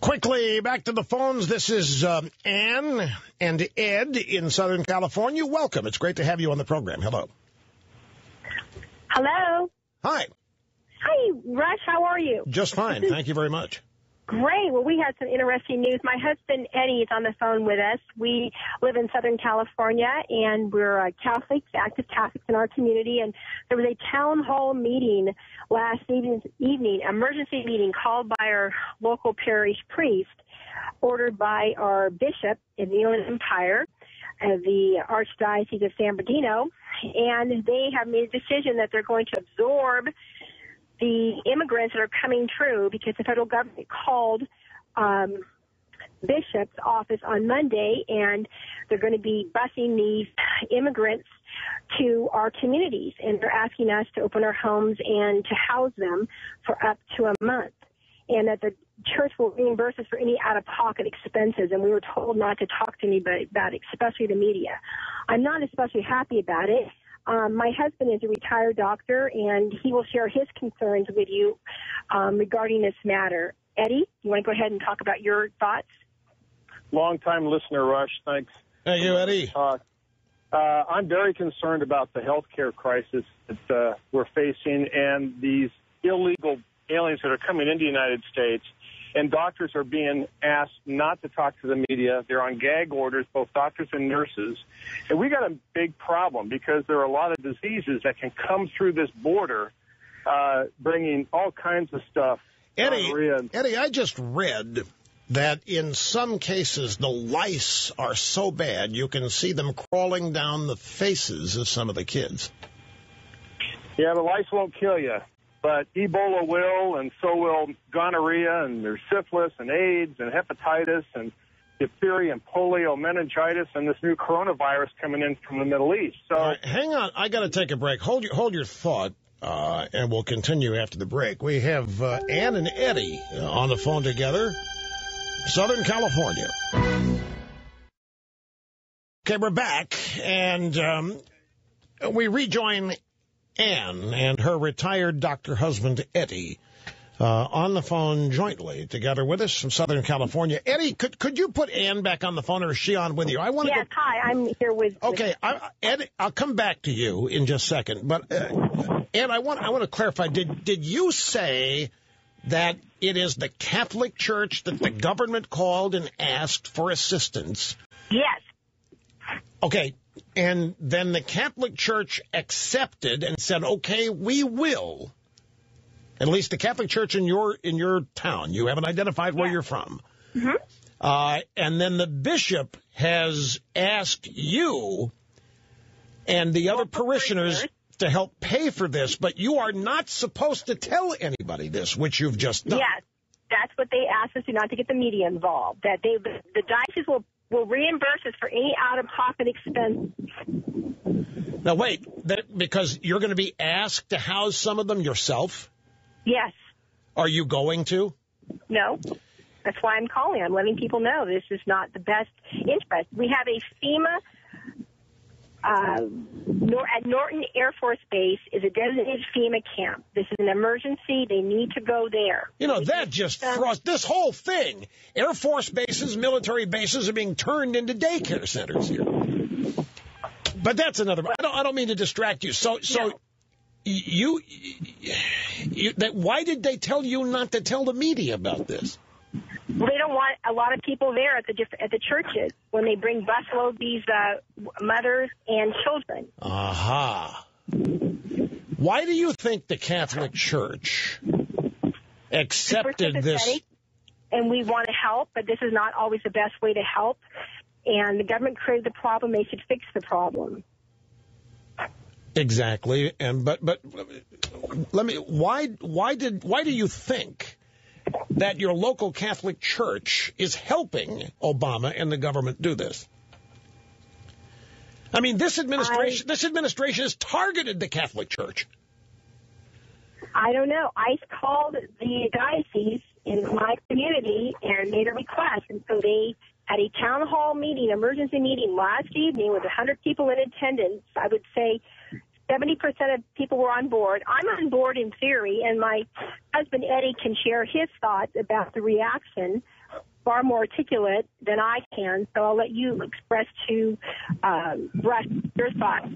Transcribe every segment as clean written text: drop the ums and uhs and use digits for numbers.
Quickly, back to the phones. This is Ann and Ed in Southern California. Welcome. It's great to have you on the program. Hello. Hello. Hi. Hi, Rush. How are you? Just fine. Thank you very much. Great. Well, we had some interesting news. My husband, Eddie, is on the phone with us. We live in Southern California, and we're Catholics, active Catholics in our community. And there was a town hall meeting last evening, emergency meeting called by our local parish priest, ordered by our bishop in the Inland Empire, the Archdiocese of San Bernardino. And they have made a decision that they're going to absorb the immigrants that are coming through, because the federal government called Bishop's office on Monday, and they're going to be busing these immigrants to our communities, and they're asking us to open our homes and to house them for up to a month, and that the church will reimburse us for any out-of-pocket expenses, and we were told not to talk to anybody about it, especially the media. I'm not especially happy about it. My husband is a retired doctor, and he will share his concerns with you regarding this matter. Eddie, you want to go ahead and talk about your thoughts? Long-time listener, Rush. Thanks. Thank you, Eddie. I'm very concerned about the health care crisis that we're facing and these illegal aliens that are coming into the United States. And doctors are being asked not to talk to the media. They're on gag orders, both doctors and nurses. And we got a big problem because there are a lot of diseases that can come through this border, bringing all kinds of stuff. Eddie, I just read that in some cases the lice are so bad you can see them crawling down the faces of some of the kids. Yeah, the lice won't kill you. But Ebola will, and so will gonorrhea, and there's syphilis and AIDS and hepatitis and diphtheria and polio, meningitis, and this new coronavirus coming in from the Middle East. So, right, hang on, I got to take a break. Hold your thought, and we'll continue after the break. We have Ann and Eddie on the phone together, Southern California. Okay, we're back, and we rejoin Ann and her retired doctor husband, Eddie, on the phone jointly together with us from Southern California. Eddie, could you put Ann back on the phone, or is she on with you? Yes, hi, I'm here with... Okay, Ed, I'll come back to you in just a second. But, Ann, I want to clarify, did you say that it is the Catholic Church that the government called and asked for assistance? Yes. Okay. And then the Catholic Church accepted and said, okay, we will. At least the Catholic Church in your town. You haven't identified where you're from. Mm-hmm. And then the bishop has asked you and the other parishioners to help pay for this, but you are not supposed to tell anybody this, which you've just done. Yes, that's what they asked us to, not to get the media involved, that the diocese will reimburse us for any out-of-pocket expense. Now, wait, because you're going to be asked to house some of them yourself? Yes. Are you going to? No. That's why I'm calling. I'm letting people know this is not the best interest. We have a FEMA at Norton Air Force Base is a designated FEMA camp. This is an emergency. They need to go there. You know, that just thrust this whole thing. Air Force bases, military bases are being turned into daycare centers here. But that's another. I don't mean to distract you. So no. Why did they tell you not to tell the media about this? Well, they don't want a lot of people there at the churches when they bring busload these mothers and children. Aha. Why do you think the Catholic Church accepted this? And we want to help, but this is not always the best way to help. And the government created the problem; they should fix the problem. Exactly. But let me. Why do you think that your local Catholic Church is helping Obama and the government do this? I mean, this administration has targeted the Catholic Church. I don't know. I called the diocese in my community and made a request, and so they had a town hall meeting, emergency meeting last evening with 100 people in attendance. I would say 70% of people were on board. I'm on board in theory, and my husband, Eddie, can share his thoughts about the reaction, far more articulate than I can. So I'll let you express to Russ your thoughts.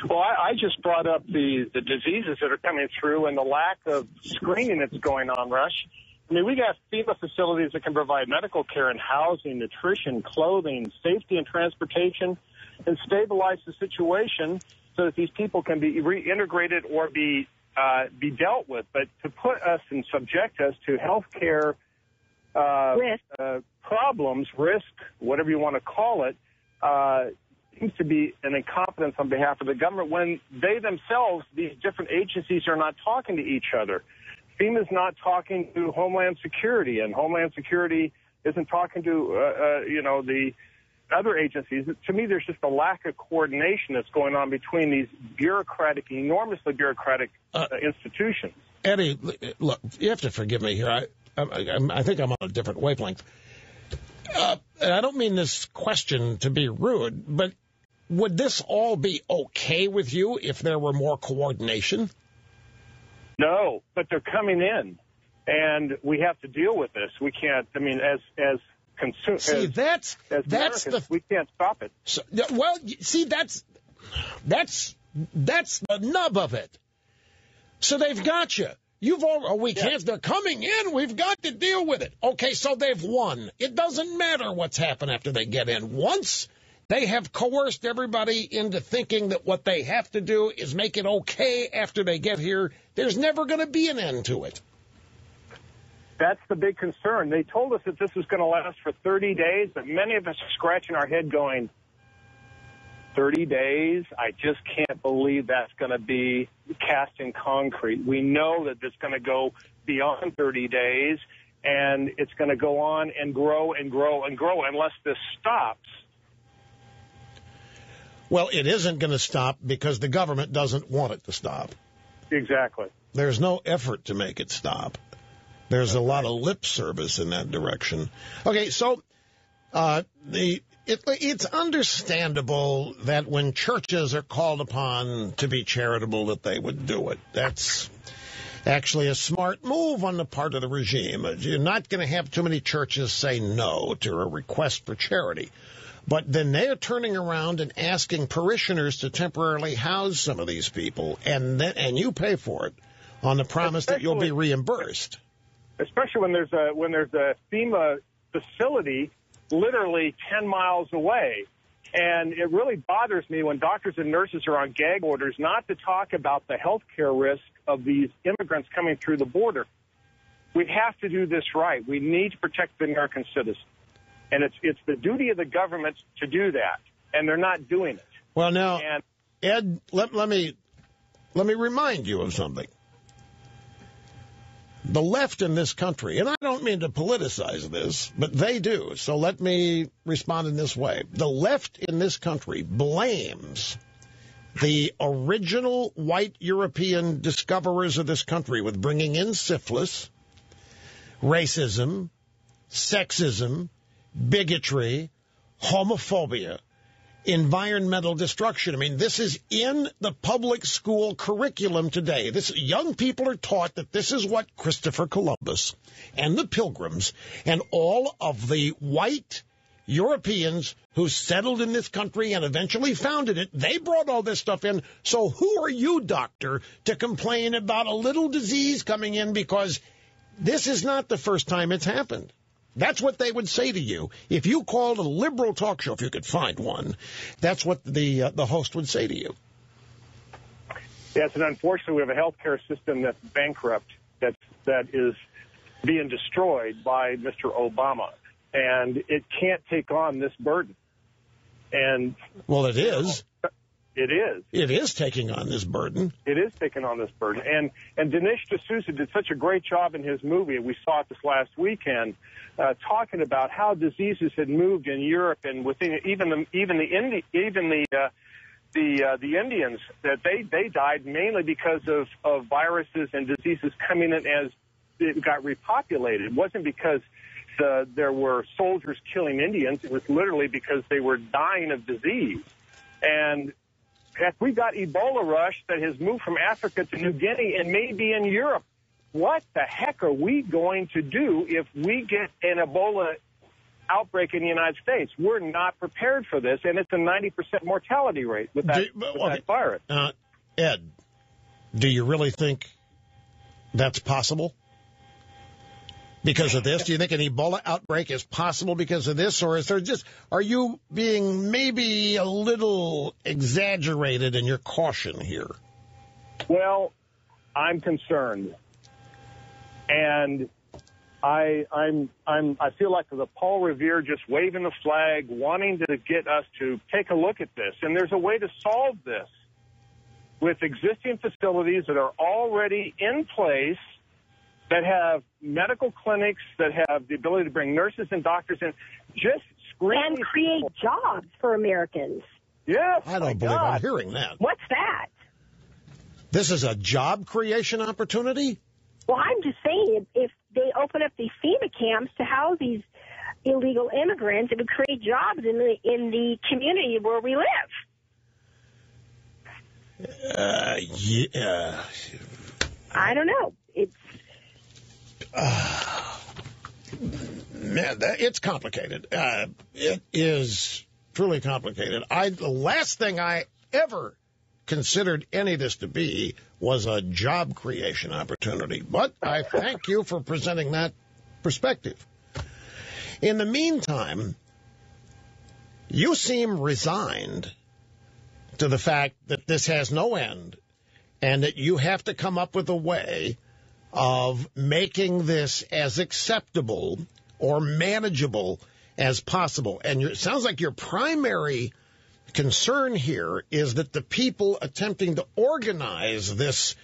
Well, I just brought up the diseases that are coming through and the lack of screening that's going on, Rush. I mean, we got FEMA facilities that can provide medical care and housing, nutrition, clothing, safety and transportation, and stabilize the situation so that these people can be reintegrated or be dealt with. But to put us and subject us to health care problems, risk, whatever you want to call it, seems to be an incompetence on behalf of the government when they themselves, these different agencies, are not talking to each other. FEMA's not talking to Homeland Security, and Homeland Security isn't talking to, the other agencies. To me, there's just a lack of coordination that's going on between these enormously bureaucratic institutions. Eddie, look, you have to forgive me here. I think I'm on a different wavelength. And I don't mean this question to be rude, but would this all be okay with you if there were more coordination? No, but they're coming in, and we have to deal with this. We can't. I mean, as consumers, see, that's we can't stop it. So, well, see, that's the nub of it. So they've got you. Can't. They're coming in. We've got to deal with it. Okay, so they've won. It doesn't matter what's happened after they get in. Once they have coerced everybody into thinking that what they have to do is make it okay after they get here, there's never going to be an end to it. That's the big concern. They told us that this was going to last for 30 days, but many of us are scratching our head going, 30 days? I just can't believe that's going to be cast in concrete. We know that it's going to go beyond 30 days, and it's going to go on and grow and grow and grow unless this stops. Well, it isn't going to stop because the government doesn't want it to stop. Exactly. There's no effort to make it stop. There's a lot of lip service in that direction. Okay, so it's understandable that when churches are called upon to be charitable that they would do it. That's actually a smart move on the part of the regime. You're not going to have too many churches say no to a request for charity. But then they're turning around and asking parishioners to temporarily house some of these people, and you pay for it on the promise that you'll be reimbursed. Especially when there's a FEMA facility literally 10 miles away. And it really bothers me when doctors and nurses are on gag orders not to talk about the health care risk of these immigrants coming through the border. We have to do this right. We need to protect the American citizen. And it's the duty of the government to do that, and they're not doing it. Well, now, Ed, let me remind you of something. The left in this country, and I don't mean to politicize this, but they do, so let me respond in this way. The left in this country blames the original white European discoverers of this country with bringing in syphilis, racism, sexism, bigotry, homophobia, environmental destruction. I mean, this is in the public school curriculum today. Young people are taught that this is what Christopher Columbus and the Pilgrims and all of the white Europeans who settled in this country and eventually founded it, they brought all this stuff in. So who are you, doctor, to complain about a little disease coming in, because this is not the first time it's happened? That's what they would say to you. If you called a liberal talk show, if you could find one, that's what the host would say to you. Yes, and unfortunately, we have a healthcare system that's bankrupt, that is being destroyed by Mr. Obama, and it can't take on this burden. And well, it is. It is. It is taking on this burden. It is taking on this burden. And Dinesh D'Souza did such a great job in his movie. We saw it this last weekend, talking about how diseases had moved in Europe and within even the Indians, that they died mainly because of viruses and diseases coming in as it got repopulated. It wasn't because there were soldiers killing Indians. It was literally because they were dying of disease. And Heck, we got Ebola rush that has moved from Africa to New Guinea and maybe in Europe. What the heck are we going to do if we get an Ebola outbreak in the United States? We're not prepared for this, and it's a 90% mortality rate with that virus. Ed, do you really think that's possible? Because of this? Do you think an Ebola outbreak is possible because of this? Or are you being maybe a little exaggerated in your caution here? Well, I'm concerned. And I feel like the Paul Revere just waving the flag, wanting to get us to take a look at this. And there's a way to solve this with existing facilities that are already in place, that have medical clinics, that have the ability to bring nurses and doctors in, just screen and create jobs for Americans. Yes. I don't believe I'm hearing that. What's that? This is a job creation opportunity? Well, I'm just saying, if they open up these FEMA camps to house these illegal immigrants, it would create jobs in the community where we live. Yeah. I don't know. It's man, it's complicated. It is truly complicated. The last thing I ever considered any of this to be was a job creation opportunity. But I thank you for presenting that perspective. In the meantime, you seem resigned to the fact that this has no end and that you have to come up with a way of making this as acceptable or manageable as possible. And it sounds like your primary concern here is that the people attempting to organize this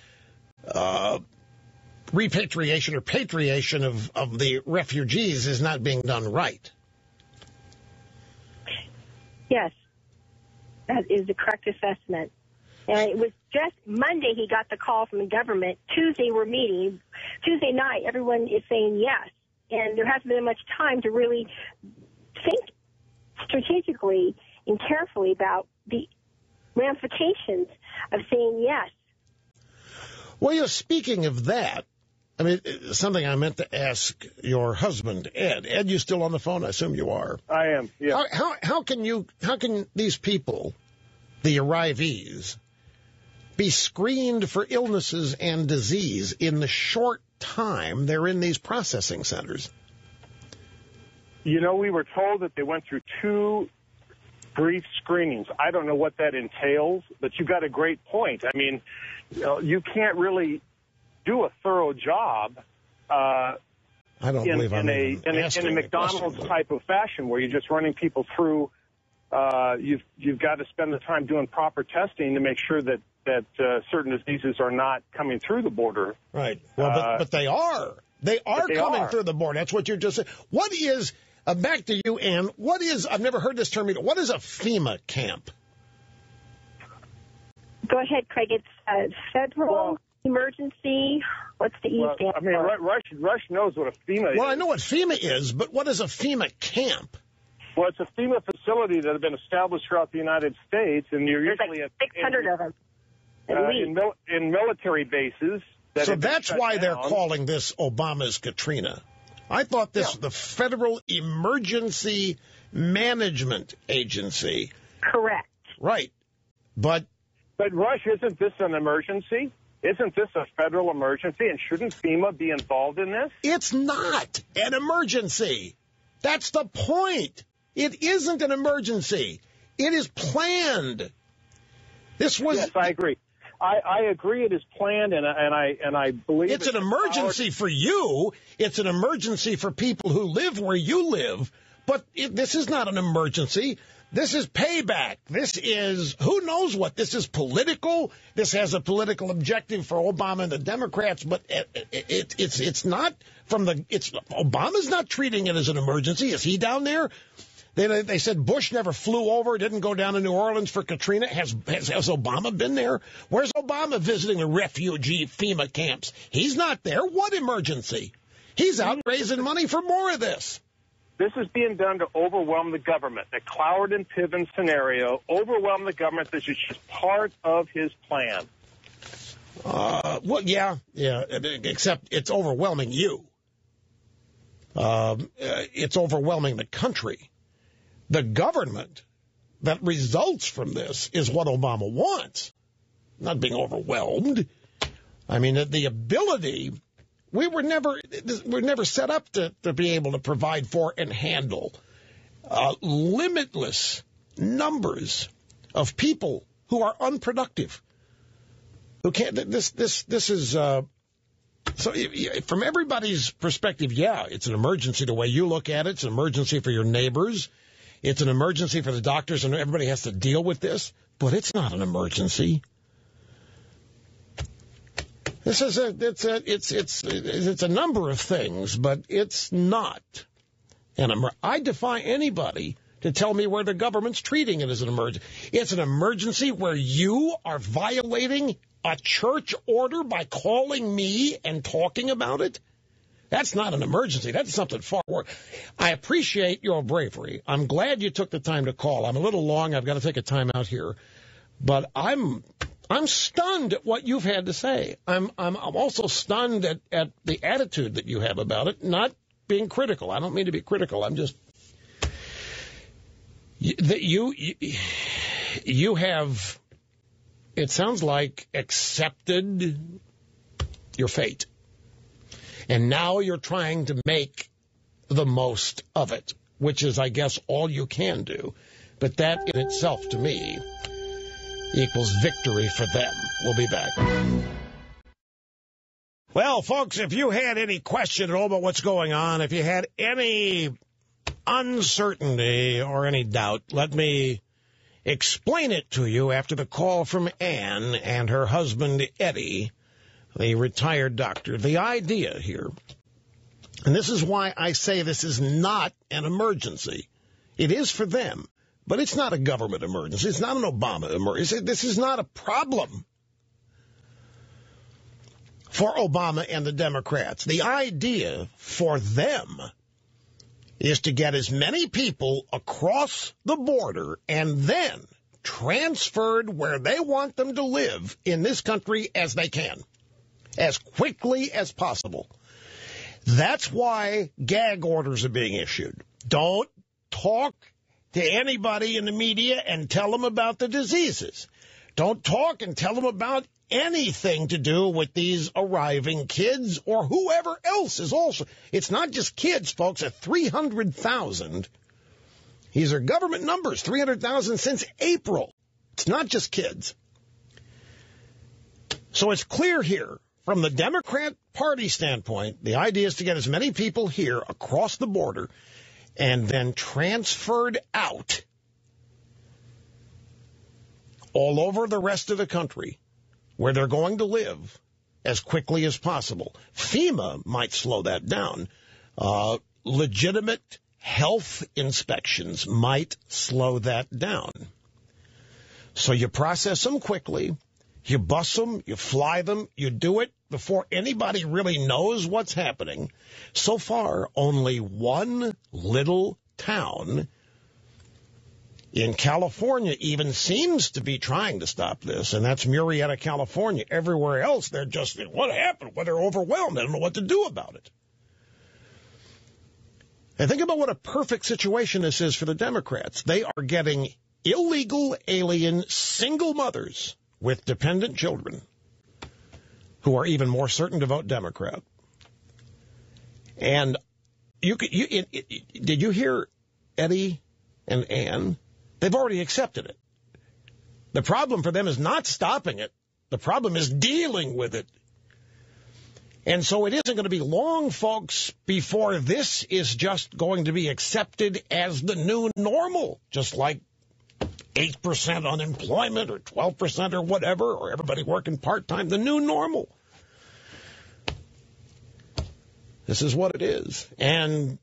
repatriation or patriation of the refugees is not being done right. Yes, that is the correct assessment. And it was just Monday he got the call from the government. Tuesday we're meeting. Tuesday night everyone is saying yes. And there hasn't been much time to really think strategically and carefully about the ramifications of saying yes. Well, speaking of that, I mean, something I meant to ask your husband, Ed. Ed, you still on the phone? I assume you are. I am, yeah. How can these people, the arrivees, be screened for illnesses and disease in the short time they're in these processing centers? You know, we were told that they went through 2 brief screenings. I don't know what that entails, but you got a great point. I mean, you can't really do a thorough job I don't believe in a McDonald's type of fashion where you're just running people through. You've got to spend the time doing proper testing to make sure that certain diseases are not coming through the border. Right. Well, but they are. They are coming through the border. That's what you just said. What is, back to you, Ann, I've never heard this term either. What is a FEMA camp? Go ahead, Craig. It's federal emergency. What's the E stand for? I mean, Rush knows what a FEMA is. Well, I know what FEMA is, but what is a FEMA camp? Well, it's a FEMA facility that have been established throughout the United States, and you're usually like 600 of them. In military bases. So that's why they're calling this Obama's Katrina. I thought this was the Federal Emergency Management Agency. Correct. Right. But Rush, isn't this an emergency? Isn't this a federal emergency? And shouldn't FEMA be involved in this? It's not an emergency. That's the point. It isn't an emergency. It is planned. This was. Yes, I agree. I agree. It is planned, and I believe it's an emergency for you. It's an emergency for people who live where you live. But this is not an emergency. This is payback. This is who knows what. This is political. This has a political objective for Obama and the Democrats. But it's not from the. Obama's not treating it as an emergency. Is he down there? They said Bush never flew over, didn't go down to New Orleans for Katrina. Has Obama been there? Where's Obama visiting the refugee FEMA camps? He's not there. What emergency? He's out raising money for more of this. This is being done to overwhelm the government. The Cloward and Piven scenario, overwhelm the government. This is just part of his plan. Well, yeah, except it's overwhelming you. It's overwhelming the country. The government that results from this is what Obama wants, not being overwhelmed. I mean, the ability, we're never set up to be able to provide for and handle limitless numbers of people who are unproductive. Who can't, this is, so from everybody's perspective, yeah, it's an emergency the way you look at it. It's an emergency for your neighbors. It's an emergency for the doctors, and everybody has to deal with this. But it's not an emergency. This is it's a number of things, but it's not. And I defy anybody to tell me where the government's treating it as an emergency. It's an emergency where you are violating a church order by calling me and talking about it? That's not an emergency. That's something far worse. I appreciate your bravery. I'm glad you took the time to call. I'm a little long. I've got to take a time out here. But I'm stunned at what you've had to say. I'm also stunned at the attitude that you have about it, not being critical. I don't mean to be critical. I'm just... You have... It sounds like accepted your fate. And now you're trying to make the most of it, which is, I guess, all you can do. But that in itself, to me, equals victory for them. We'll be back. Well, folks, if you had any question at all about what's going on, if you had any uncertainty or any doubt, let me explain it to you after the call from Ann and her husband, Eddie, the retired doctor. The idea here, and this is why I say this is not an emergency. It is for them, but it's not a government emergency. It's not an Obama emergency. This is not a problem for Obama and the Democrats. The idea for them is to get as many people across the border and then transferred where they want them to live in this country as they can, as quickly as possible. That's why gag orders are being issued. Don't talk to anybody in the media and tell them about the diseases. Don't talk and tell them about anything to do with these arriving kids or whoever else is also. It's not just kids, folks. At 300,000, these are government numbers, 300,000 since April. It's not just kids. So it's clear here, from the Democrat Party standpoint, the idea is to get as many people here across the border and then transferred out all over the rest of the country where they're going to live as quickly as possible. FEMA might slow that down. Legitimate health inspections might slow that down. So you process them quickly, you bus them, you fly them, you do it before anybody really knows what's happening. So far, only one little town in California even seems to be trying to stop this, and that's Murrieta, California. Everywhere else, they're just, what happened? Well, they're overwhelmed. I don't know what to do about it. And think about what a perfect situation this is for the Democrats. They are getting illegal alien single mothers with dependent children who are even more certain to vote Democrat. And did you hear Eddie and Ann? They've already accepted it. The problem for them is not stopping it. The problem is dealing with it. And so it isn't going to be long, folks, before this is just going to be accepted as the new normal, just like 8% unemployment or 12% or whatever, or everybody working part-time, the new normal. This is what it is. And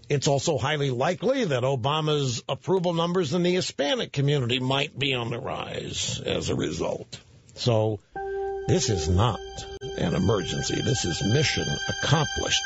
it's also highly likely that Obama's approval numbers in the Hispanic community might be on the rise as a result. So this is not an emergency. This is mission accomplished.